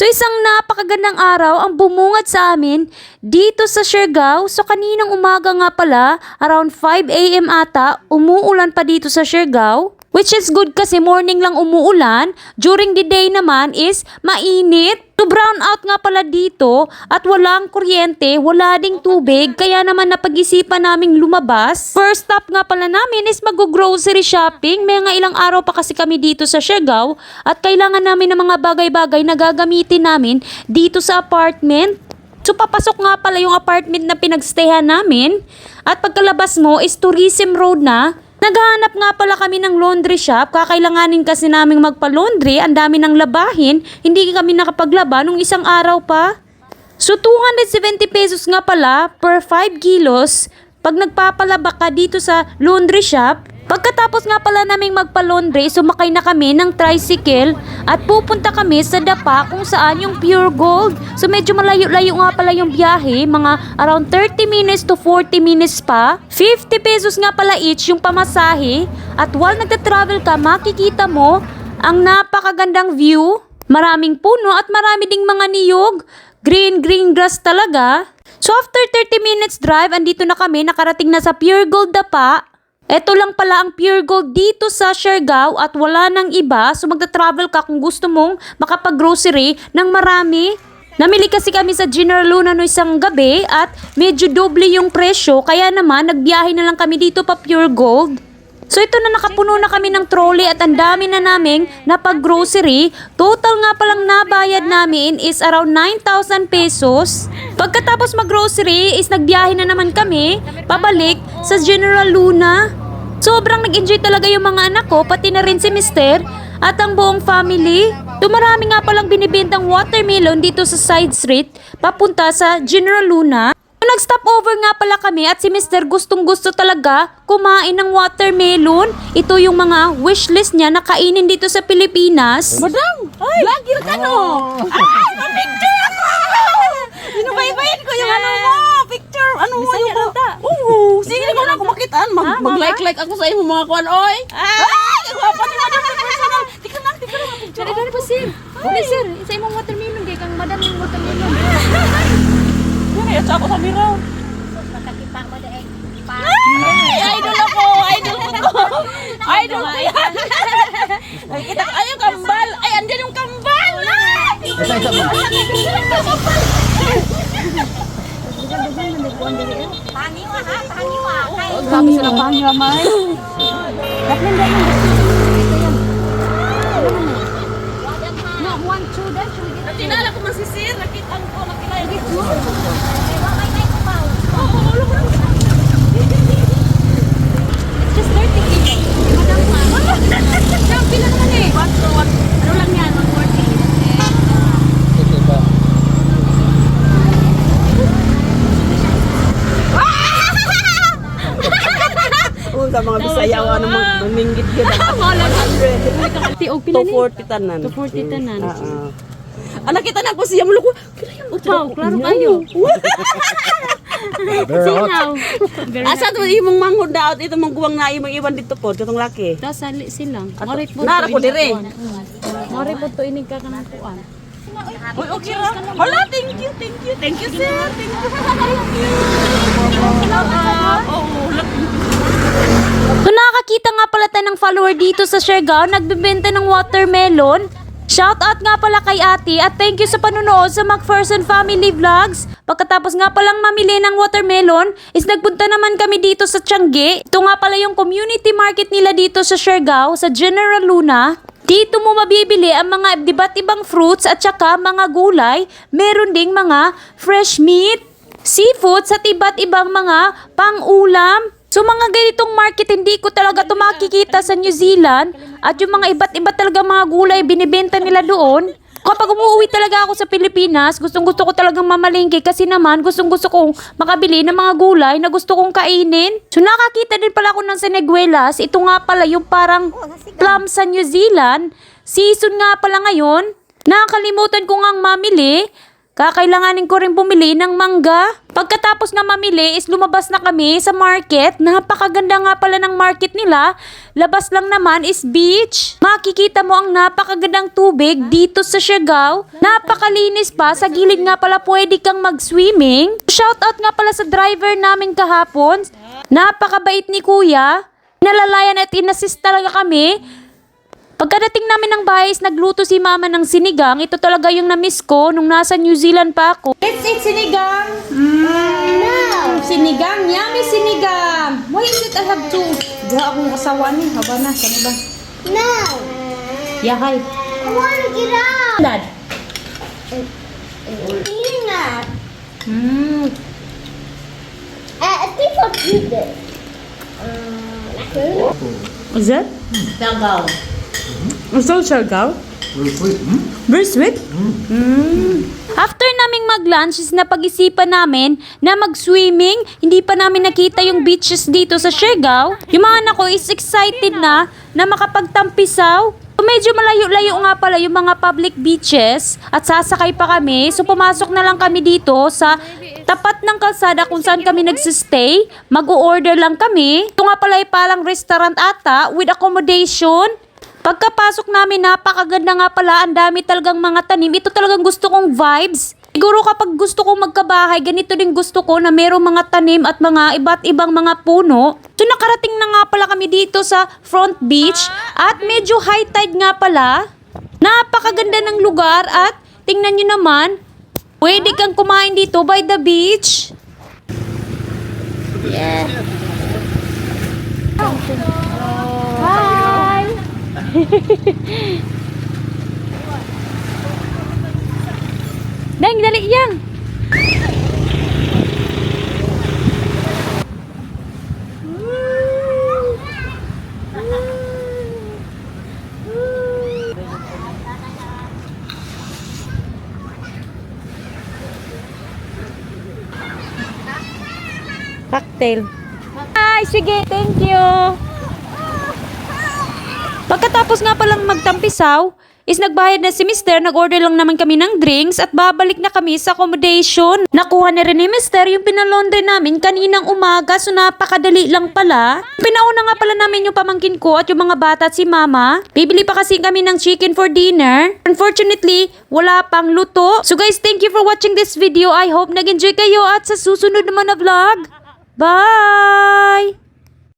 So isang napakagandang araw ang bumungad sa amin dito sa Siargao. So kaninang umaga nga pala, around 5 AM ata, umuulan pa dito sa Siargao. Which is good kasi morning lang umuulan, during the day naman is mainit. To brown out nga pala dito at walang kuryente, wala ding tubig, kaya naman napag-isipan naming lumabas. First stop nga pala namin is mag-grocery shopping. May nga ilang araw pa kasi kami dito sa Siargao at kailangan namin ng mga bagay-bagay na gagamitin namin dito sa apartment. So papasok nga pala yung apartment na pinagstayhan namin at pagkalabas mo is Tourism Road na. Naghahanap nga pala kami ng laundry shop, kakailanganin kasi naming magpa-laundry, ang dami ng labahin, hindi kami nakapaglaba nung isang araw pa. So 270 pesos nga pala per 5 kilos pag nagpapalaba ka dito sa laundry shop. Pagkatapos nga pala naming magpa-laundry, sumakay na kami ng tricycle at pupunta kami sa Dapa kung saan yung Pure Gold. So medyo malayo-layo nga pala yung biyahe, mga around 30 minutes to 40 minutes pa. 50 pesos nga pala each yung pamasahe at while nagta-travel ka, makikita mo ang napakagandang view. Maraming puno at marami ding mga niyog. Green grass talaga. So after 30 minutes drive, andito na kami, nakarating na sa Pure Gold Dapa. Ito lang pala ang Pure Gold dito sa Siargao at wala nang iba. So magta-travel ka kung gusto mong makapag-grocery ng marami. Namili kasi kami sa General Luna no isang gabi at medyo doble yung presyo. Kaya naman nagbiyahe na lang kami dito pa Pure Gold. So ito na, nakapuno na kami ng trolley at ang dami na naming napag-grocery. Total nga palang nabayad namin is around 9,000 pesos. Pagkatapos mag-grocery is nagbiyahe na naman kami pabalik sa General Luna. Sobrang nag-enjoy talaga yung mga anak ko, pati na rin si Mister at ang buong family. Marami nga palang binibintang watermelon dito sa side street papunta sa General Luna. Nag-stop over nga pala kami at si Mister gustong-gusto talaga kumain ng watermelon. Ito yung mga wishlist niya na kainin dito sa Pilipinas. Madam! Vlogger ka no! Ay! Pa-picture ako! Binubaybayin ko yung ano mo! Picture! Ano mo yung mo? Oo! Sige ko na kumakitaan. Mag-like ako sa imo mga kuwan, oy! Ay! Nagwapa ni madam sa personal! Tika lang picture! Sorry, gano'n pa sir. Sir, isa imong watermelon kay kang madam yung watermelon. Ay, ako sa miraw. Ay, idol ako! Idol ko to! Idol ko yan! Ay, kita ko, ay, yung kambal! Ay, andyan yung kambal! Isa-isa ba? Pangiwa ha, pangiwa. Sabi sila pangiwa, May. Kaplan ba yung No, 1, 2, then should we get Tinala ko masisir, nakita ko, nakilala dito. just 30 kilos. Madam ma. Madam, pila naman eh. Ano lang yan, 140. Ito ba? Oo, sa mga Bisaya, ano maminggit yun. Wala na. Tiog pila ni? 240 tanan. 240 tanan. Anak kita na ko siya mo ko. Upaw, klaro kayo. Very hot. Sinaw. Very Asa to imong manghod daot ito mong guwang na imong iwan dito po katong laki. Tas sali silang. Morit po. Nara ko dire. Morit po to inig ka kanang kuan. Uy, okay ra. Hala, thank you. Thank you, sir. Thank you. So nakakita nga pala tayo ng follower dito sa Siargao, nagbebenta ng watermelon. Shoutout nga pala kay ate at thank you sa panunood sa McPherson Family Vlogs. Pagkatapos nga palang mamili ng watermelon is nagpunta naman kami dito sa Tiangge. Ito nga pala yung community market nila dito sa Siargao, sa General Luna. Dito mo mabibili ang mga iba't ibang fruits at saka mga gulay. Meron ding mga fresh meat, seafoods at iba't ibang mga pang-ulam. So mga ganitong market hindi ko talaga ito makikita sa New Zealand at yung mga iba't iba talaga mga gulay binibenta nila doon. Kapag umuwi talaga ako sa Pilipinas, gustong-gusto ko talagang mamalingki kasi naman gustong-gusto kong makabili ng mga gulay na gusto kong kainin. So nakakita din pala ako ng siniguelas. Ito nga pala yung parang plum sa New Zealand. Season nga pala ngayon. Nakakalimutan ko ngang mamili. kakailanganin ko rin bumili ng mangga. Pagkatapos nga mamili is lumabas na kami sa market. Napakaganda nga pala ng market nila. Labas lang naman is beach. Makikita mo ang napakagandang tubig dito sa Siargao. Napakalinis pa. Sa gilid nga pala pwede kang mag-swimming. Shoutout nga pala sa driver namin kahapon. Napakabait ni kuya. Nalalayan at inassist talaga kami. Pagkadating namin ng bahay is nagluto si mama ng sinigang. Ito talaga yung na-miss ko nung nasa New Zealand pa ako. Let's eat sinigang. Sinigang, yummy sinigang. Why is it I have to? Diha akong asawa ni. Haba na, sana ba? No, Yahay. I want to get out. Dad. Peanut. People do this. Is that? Dagaw. Is that Siargao? Very sweet. Very sweet? After naming mag-lunch is napag-isipan namin na mag-swimming. Hindi pa namin nakita yung beaches dito sa Siargao. Yung mga anak ko is excited na makapagtampisaw. So, medyo malayo-layo nga pala yung mga public beaches at sasakay pa kami. So pumasok na lang kami dito sa tapat ng kalsada kung saan kami nagsistay. Mag-o-order lang kami. Ito nga pala ay palang restaurant ata with accommodation. Pagkapasok namin, napakaganda nga pala. Ang dami talagang mga tanim. Ito talagang gusto kong vibes. Siguro kapag gusto kong magkabahay, ganito din gusto ko na merong mga tanim at mga iba't ibang mga puno. So nakarating na nga pala kami dito sa front beach at medyo high tide nga pala. Napakaganda ng lugar at tingnan nyo naman, pwede kang kumain dito by the beach. Yeah. Hi! Dang, dali yang. Cocktail. Ay, sige, thank you. Pagkatapos nga palang magtampisaw, is nagbayad na si Mr. Nag-order lang naman kami ng drinks at babalik na kami sa accommodation. Nakuha na rin ni Mr. yung pinalaundry namin kaninang umaga, so napakadali lang pala. Pinauna nga pala namin yung pamangkin ko at yung mga bata at si mama. Bibili pa kasi kami ng chicken for dinner. Unfortunately, wala pang luto. So guys, thank you for watching this video. I hope nag-enjoy kayo at sa susunod naman na vlog. Bye!